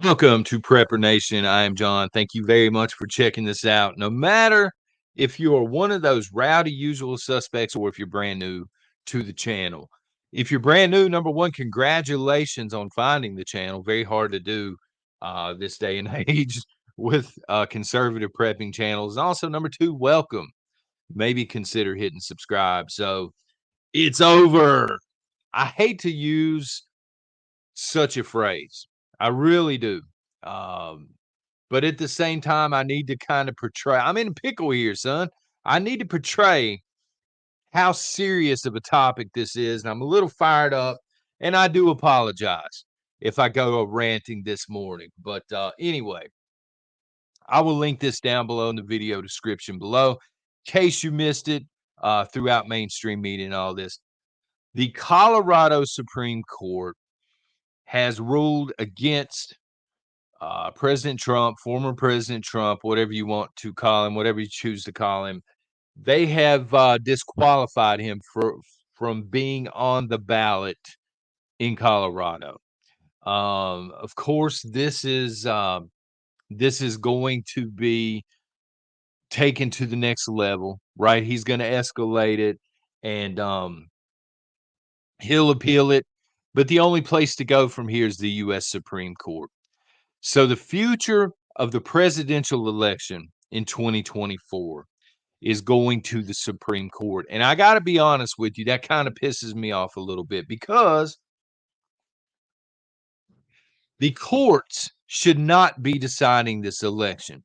Welcome to Prepper Nation. I am John. Thank you very much for checking this out. No matter if you are one of those rowdy usual suspects or if you're brand new to the channel. If you're brand new, number one, congratulations on finding the channel. Very hard to do this day and age with conservative prepping channels. And also, number two, welcome. Maybe consider hitting subscribe. So it's over. I hate to use such a phrase. I really do. Um, but at the same time, I need to kind of portray. I'm in a pickle here, son. I need to portray how serious of a topic this is. And I'm a little fired up. And I do apologize if I go ranting this morning. But anyway, I will link this down below in the video description below in case you missed it throughout mainstream media and all this. The Colorado Supreme Court has ruled against President Trump, former President Trump, whatever you want to call him, whatever you choose to call him. They have disqualified him from being on the ballot in Colorado. Of course, this is going to be taken to the next level, right? He's going to escalate it, and he'll appeal it. But the only place to go from here is the U.S. Supreme Court. So the future of the presidential election in 2024 is going to the Supreme Court. And I got to be honest with you, that kind of pisses me off a little bit because the courts should not be deciding this election.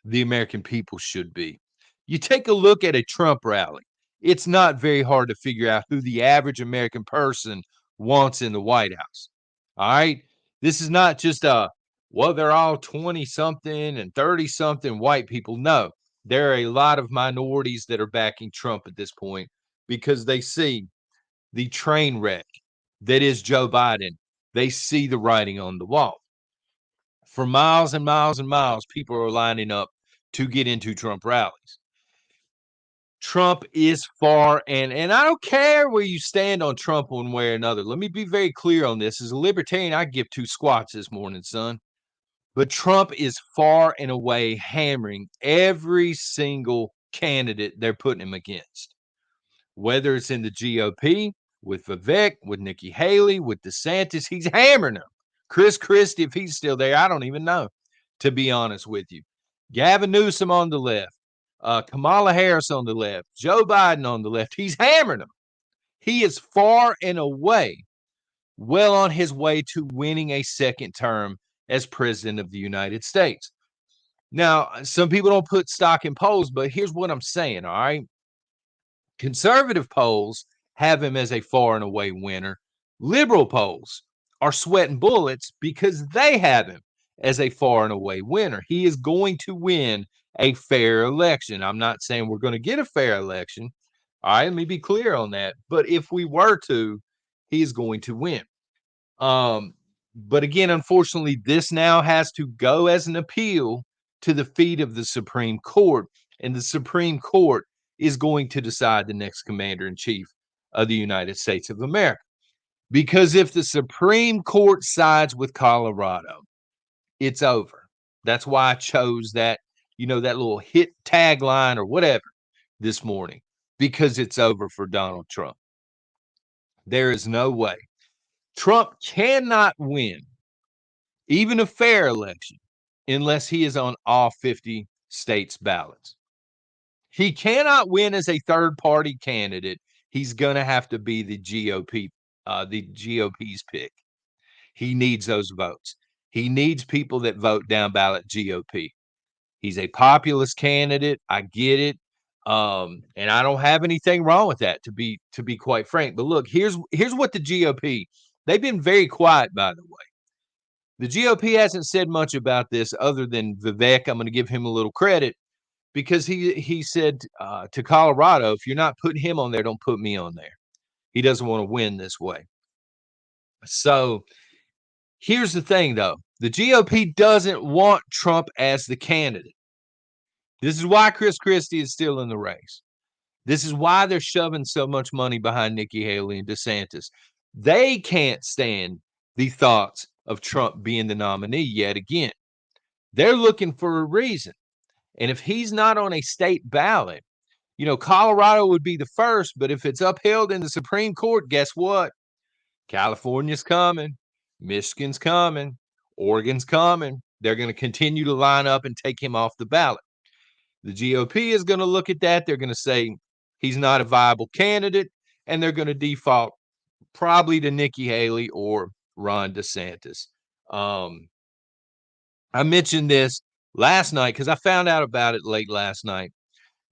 The American people should be. You take a look at a Trump rally, it's not very hard to figure out who the average American person wants in the White House. All right. This is not just well, they're all 20 something and 30 something white people. No, there are a lot of minorities that are backing Trump at this point because they see the train wreck that is Joe Biden. They see the writing on the wall. For miles and miles and miles, people are lining up to get into Trump rallies. Trump is far, and I don't care where you stand on Trump one way or another. Let me be very clear on this. As a libertarian, I give two squats this morning, son. But Trump is far and away hammering every single candidate they're putting him against. Whether it's in the GOP, with Vivek, with Nikki Haley, with DeSantis, he's hammering them. Chris Christie, if he's still there, I don't even know, to be honest with you. Gavin Newsom on the left, Kamala Harris on the left, Joe Biden on the left. He's hammering them. He is far and away well on his way to winning a second term as president of the United States. Now, some people don't put stock in polls, but here's what I'm saying, all right? Conservative polls have him as a far and away winner. Liberal polls are sweating bullets because they have him as a far and away winner. He is going to win a fair election. I'm not saying we're going to get a fair election. All right, let me be clear on that. But if we were to, he is going to win. But again, unfortunately, this now has to go as an appeal to the feet of the Supreme Court, and the Supreme Court is going to decide the next commander in chief of the United States of America. Because if the Supreme Court sides with Colorado, it's over. That's why I chose that, that little hit tagline or whatever this morning, because it's over for Donald Trump. There is no way. Trump cannot win even a fair election unless he is on all 50 states' ballots. He cannot win as a third party candidate. He's going to have to be the GOP's pick. He needs those votes. He needs people that vote down ballot GOP. He's a populist candidate. I get it. And I don't have anything wrong with that, to be quite frank. But look, here's what the GOP, they've been very quiet, by the way. The GOP hasn't said much about this other than Vivek. I'm going to give him a little credit because he said to Colorado, if you're not putting him on there, don't put me on there. He doesn't want to win this way. So here's the thing, though. The GOP doesn't want Trump as the candidate. This is why Chris Christie is still in the race. This is why they're shoving so much money behind Nikki Haley and DeSantis. They can't stand the thoughts of Trump being the nominee yet again. They're looking for a reason. And if he's not on a state ballot, you know, Colorado would be the first, but if it's upheld in the Supreme Court, guess what? California's coming, Michigan's coming, Oregon's coming. They're going to continue to line up and take him off the ballot. The GOP is going to look at that. They're going to say he's not a viable candidate, and they're going to default probably to Nikki Haley or Ron DeSantis. I mentioned this last night because I found out about it late last night.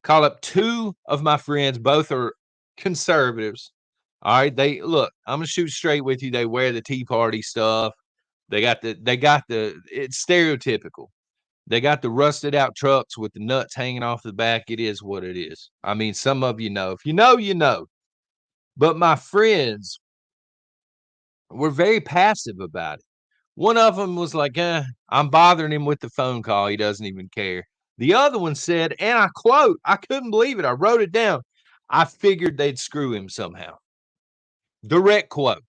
Call up two of my friends, both are conservatives. All right, they look, I'm gonna shoot straight with you. They wear the Tea Party stuff. They got the it's stereotypical. They got the rusted out trucks with the nuts hanging off the back. It is what it is. I mean, some of you know. If you know, you know. But my friends were very passive about it. One of them was like, I'm bothering him with the phone call. He doesn't even care. The other one said, and I quote, I couldn't believe it. I wrote it down. I figured they'd screw him somehow. Direct quote.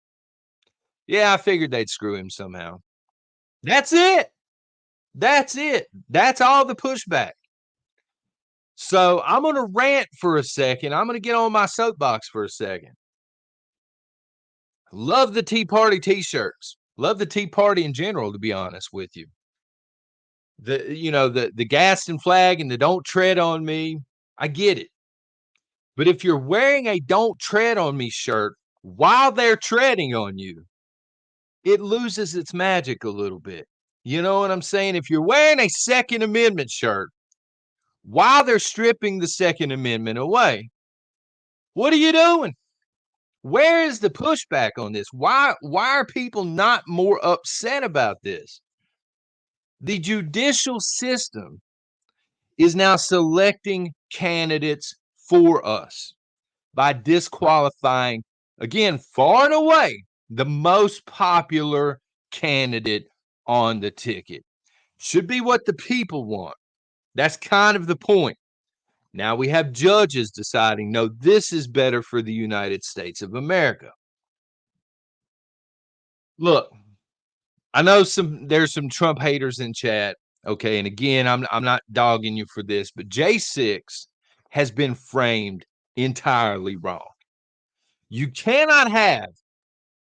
Yeah, I figured they'd screw him somehow. That's it. That's it. That's all the pushback. So I'm going to rant for a second. I'm going to get on my soapbox for a second. Love the Tea Party t-shirts. Love the Tea Party in general, to be honest with you. The Gaston flag and the Don't Tread on Me, I get it. But if you're wearing a Don't Tread on Me shirt while they're treading on you, it loses its magic a little bit. You know what I'm saying? If you're wearing a Second Amendment shirt while they're stripping the Second Amendment away, what are you doing? Where is the pushback on this? Why are people not more upset about this? The judicial system is now selecting candidates for us by disqualifying, again, far and away, the most popular candidate on the ticket. Should be what the people want. That's kind of the point. Now we have judges deciding, no, this is better for the United States of America. Look, I know there's some Trump haters in chat. Okay, and again, I'm not dogging you for this, but J6 has been framed entirely wrong. You cannot have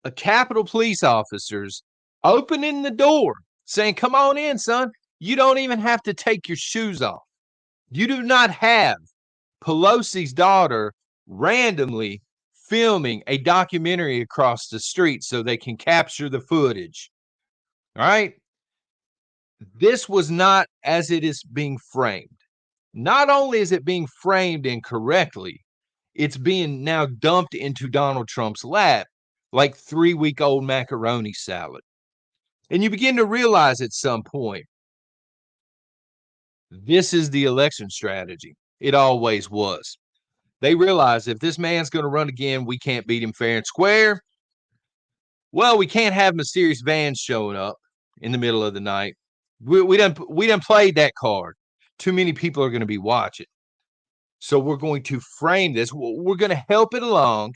a Capitol police officers opening the door saying, "Come on in, son." You don't even have to take your shoes off. You do not have Pelosi's daughter randomly filming a documentary across the street so they can capture the footage. All right. This was not as it is being framed. Not only is it being framed incorrectly, it's being now dumped into Donald Trump's lap like 3-week-old macaroni salad. And you begin to realize at some point, this is the election strategy. It always was. They realize if this man's going to run again, we can't beat him fair and square. Well, we can't have mysterious vans showing up in the middle of the night. We done played that card. Too many people are going to be watching. So we're going to frame this. We're going to help it along,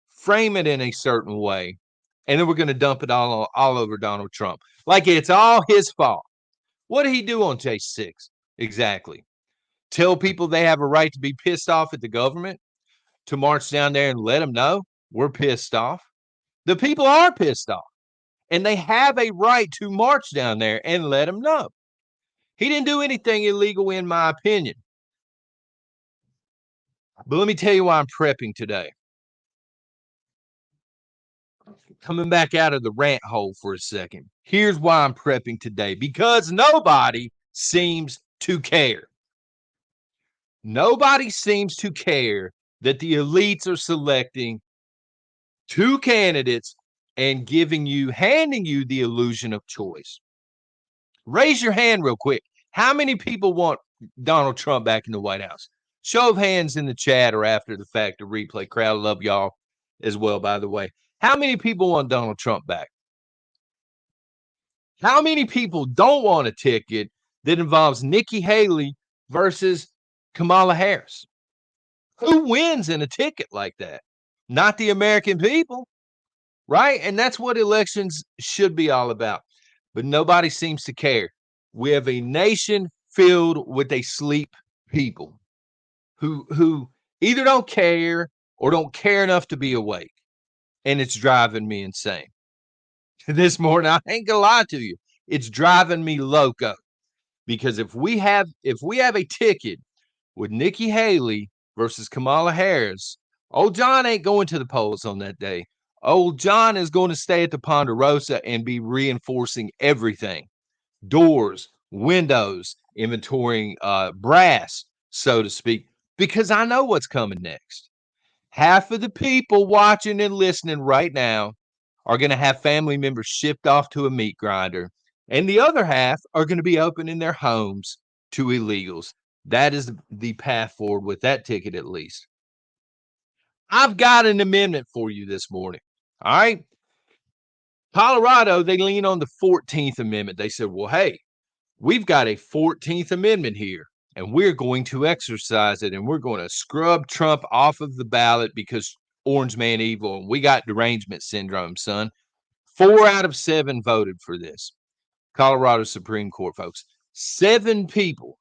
frame it in a certain way, and then we're going to dump it all over Donald Trump. Like it's all his fault. What did he do on J6? Exactly. Tell people they have a right to be pissed off at the government, to march down there and let them know we're pissed off. The people are pissed off, and they have a right to march down there and let them know. He didn't do anything illegal, in my opinion. But let me tell you why I'm prepping today. Coming back out of the rant hole for a second. Here's why I'm prepping today. Because nobody seems to care. Nobody seems to care that the elites are selecting two candidates and handing you the illusion of choice. Raise your hand real quick. How many people want Donald Trump back in the White House? Show of hands in the chat or after the fact, the replay crowd. Love y'all as well, by the way. How many people want Donald Trump back? How many people don't want a ticket that involves Nikki Haley versus Kamala Harris? Who wins in a ticket like that? Not the American people, right? And that's what elections should be all about. but nobody seems to care. We have a nation filled with a sleep people who either don't care or don't care enough to be awake. And it's driving me insane. This morning, I ain't gonna lie to you, it's driving me loco. Because if we have a ticket with Nikki Haley versus Kamala Harris, old John ain't going to the polls on that day. Old John is going to stay at the Ponderosa and be reinforcing everything. Doors, windows, inventorying brass, so to speak, because I know what's coming next. Half of the people watching and listening right now are going to have family members shipped off to a meat grinder, and the other half are going to be opening their homes to illegals. That is the path forward with that ticket, at least. I've got an amendment for you this morning. All right. Colorado, they lean on the 14th Amendment. They said, well, hey, we've got a 14th Amendment here, and we're going to exercise it, and we're going to scrub Trump off of the ballot because Orange Man evil, and we got derangement syndrome, son. 4 out of 7 voted for this. Colorado Supreme Court, folks. 7 people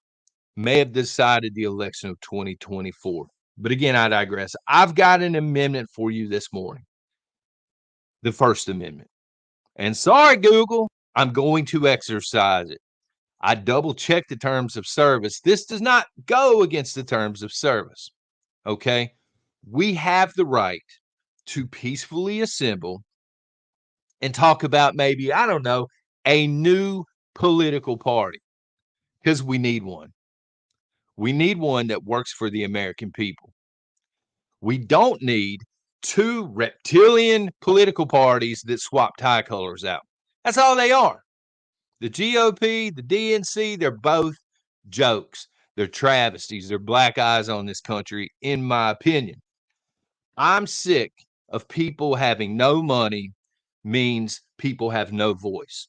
may have decided the election of 2024. But again, I digress. I've got an amendment for you this morning. The First Amendment. And sorry, Google, I'm going to exercise it. I double checked the terms of service. This does not go against the terms of service. Okay. We have the right to peacefully assemble and talk about maybe, I don't know, a new political party, because we need one. We need one that works for the American people. We don't need 2 reptilian political parties that swap tie colors out. That's all they are. The GOP, the DNC, they're both jokes. They're travesties. They're black eyes on this country, in my opinion. I'm sick of people having no money means people have no voice.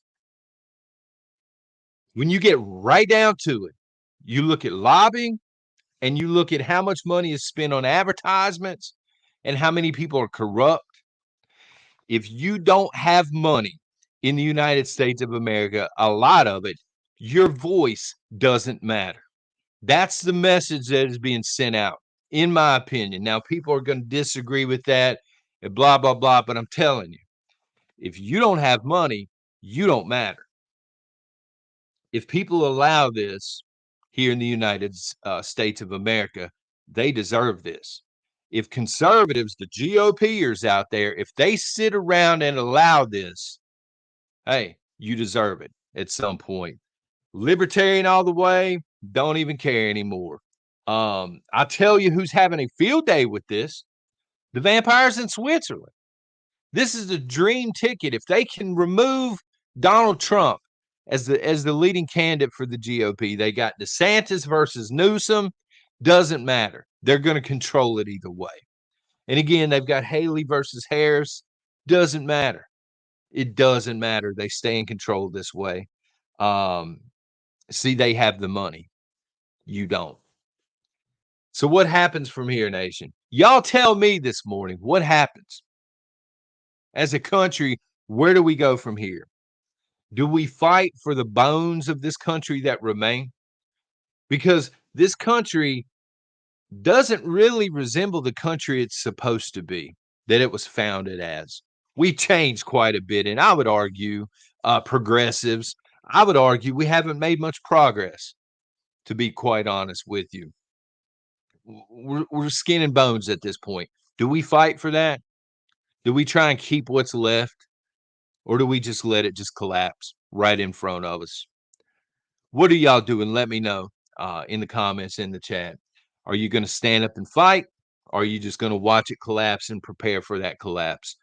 When you get right down to it, you look at lobbying and you look at how much money is spent on advertisements and how many people are corrupt. If you don't have money in the United States of America, a lot of it, your voice doesn't matter. That's the message that is being sent out, in my opinion. Now, people are going to disagree with that and blah, blah, blah. But I'm telling you, if you don't have money, you don't matter. If people allow this here in the United States of America, they deserve this. If conservatives, the GOPers out there, if they sit around and allow this, hey, you deserve it at some point. Libertarian all the way, don't even care anymore. I'll tell you who's having a field day with this: the vampires in Switzerland. This is a dream ticket. If they can remove Donald Trump as the leading candidate for the GOP, they got DeSantis versus Newsom. Doesn't matter. They're going to control it either way. And again, they've got Haley versus Harris. Doesn't matter. It doesn't matter. They stay in control this way. See, they have the money. You don't. So what happens from here, nation? Y'all tell me this morning, what happens? As a country, where do we go from here? Do we fight for the bones of this country that remain? Because this country doesn't really resemble the country it's supposed to be, that it was founded as. We changed quite a bit, and I would argue, progressives, I would argue we haven't made much progress, to be quite honest with you. We're skin and bones at this point. Do we fight for that? Do we try and keep what's left? Or do we just let it just collapse right in front of us? What are y'all doing? Let me know in the comments, in the chat. Are you going to stand up and fight? Or are you just going to watch it collapse and prepare for that collapse?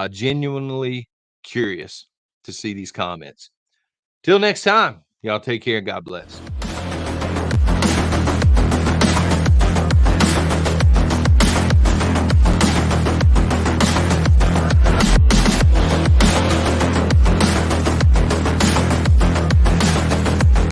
Genuinely curious to see these comments. Till next time, y'all take care and God bless.